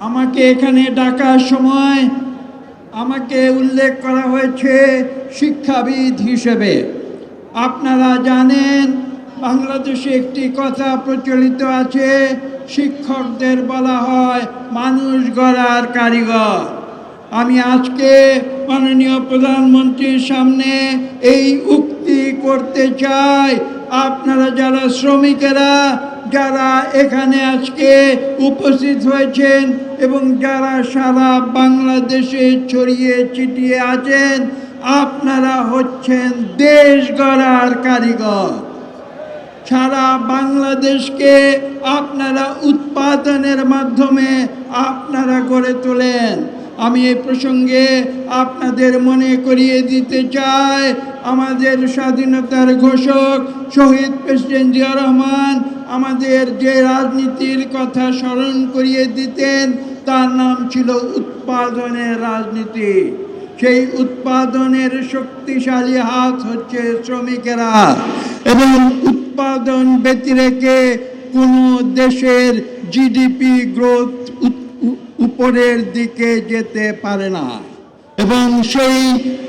আমাকে এখানে ডাকার সময় আমাকে উল্লেখ করা হয়েছে শিক্ষাবিদ হিসেবে। আপনারা জানেন বাংলাদেশে একটি কথা প্রচলিত আছে, শিক্ষকদের বলা হয় মানুষ গড়ার কারিগর। আমি আজকে মাননীয় প্রধানমন্ত্রীর সামনে এই উক্তি করতে চাই, আপনারা যারা শ্রমিকেরা যারা এখানে আজকে উপস্থিত হয়েছেন এবং যারা সারা বাংলাদেশে ছড়িয়ে ছিটিয়ে আছেন, আপনারা হচ্ছেন দেশ গড়ার কারিগর। সারা বাংলাদেশকে আপনারা উৎপাদনের মাধ্যমে আপনারা গড়ে তোলেন। আমি এই প্রসঙ্গে আপনাদের মনে করিয়ে দিতে চাই, আমাদের স্বাধীনতার ঘোষক শহীদ প্রেসিডেন্ট জিয়া রহমান আমাদের যে রাজনীতির কথা স্মরণ করিয়ে দিতেন তার নাম ছিল উৎপাদনের রাজনীতি। সেই উৎপাদনের শক্তিশালী হাত হচ্ছে শ্রমিকেরা, এবং উৎপাদন ব্যতিরেকে কোনো দেশের জিডিপি গ্রোথ উপরের দিকে যেতে পারে না। এবং সেই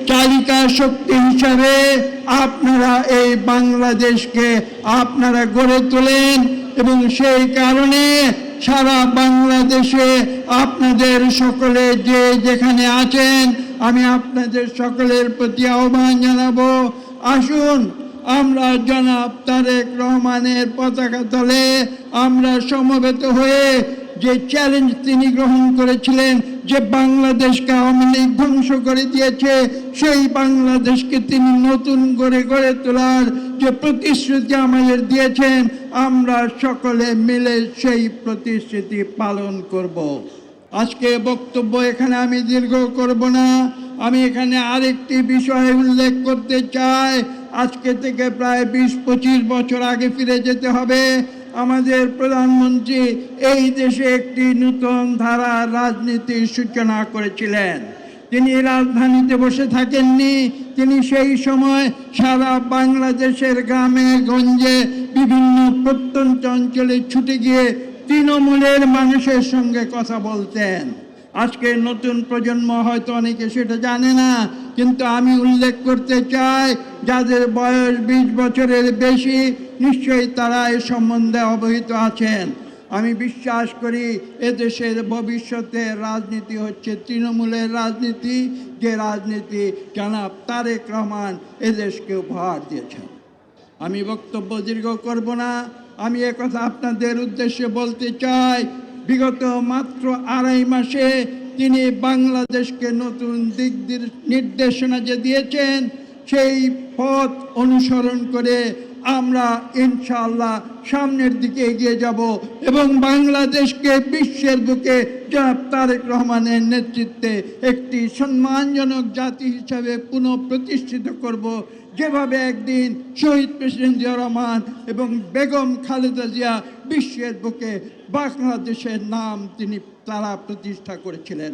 চালিকা শক্তি হিসাবে আপনারা এই বাংলাদেশকে আপনারা গড়ে তোলেন, এবং সেই কারণে সারা বাংলাদেশে আপনাদের সকলে যে যেখানে আছেন, আমি আপনাদের সকলের প্রতি আহ্বান জানাবো, আসুন আমরা জনাব তারেক রহমানের পতাকা তলে আমরা সমবেত হয়ে যে চ্যালেঞ্জ তিনি গ্রহণ করেছিলেন, যে বাংলাদেশকে আওয়ামী লীগ ধ্বংস করে দিয়েছে, সেই বাংলাদেশকে তিনি নতুন করে গড়ে তোলার যে প্রতিশ্রুতি আমাদের দিয়েছেন, আমরা সকলে মিলে সেই প্রতিশ্রুতি পালন করব। আজকে বক্তব্য এখানে আমি দীর্ঘ করব না। আমি এখানে আরেকটি বিষয় উল্লেখ করতে চাই। আজকে থেকে প্রায় 20-25 বছর আগে ফিরে যেতে হবে। আমাদের প্রধানমন্ত্রী এই দেশে একটি নতুন ধারার রাজনীতির সূচনা করেছিলেন। তিনি রাজধানীতে বসে থাকেননি, তিনি সেই সময় সারা বাংলাদেশের গ্রামে গঞ্জে বিভিন্ন প্রত্যন্ত অঞ্চলে ছুটে গিয়ে তৃণমূলের মানুষের সঙ্গে কথা বলতেন। আজকে নতুন প্রজন্ম হয়তো অনেকে সেটা জানে না, কিন্তু আমি উল্লেখ করতে চাই, যাদের বয়স 20 বছরের বেশি নিশ্চয়ই তারা এ সম্বন্ধে অবহিত আছেন। আমি বিশ্বাস করি এদেশের ভবিষ্যতের রাজনীতি হচ্ছে তৃণমূলের রাজনীতি, যে রাজনীতি জনাব তারেক রহমান এদেশকে উপহার দিয়েছেন। আমি বক্তব্য দীর্ঘ করব না। আমি একথা আপনাদের উদ্দেশ্যে বলতে চাই, বিগত মাত্র 2.5 মাসে তিনি বাংলাদেশকে নতুন দিক নির্দেশনা যে দিয়েছেন, সেই পথ অনুসরণ করে আমরা ইনশাআল্লাহ সামনের দিকে এগিয়ে যাব এবং বাংলাদেশকে বিশ্বের বুকে জনাব তারেক রহমানের নেতৃত্বে একটি সম্মানজনক জাতি হিসাবে পুনঃপ্রতিষ্ঠিত করব, যেভাবে একদিন শহীদ প্রেসিডেন্ট জিয়া রহমান এবং বেগম খালেদা জিয়া বিশ্বের বুকে বাংলাদেশের নাম তারা প্রতিষ্ঠা করেছিলেন।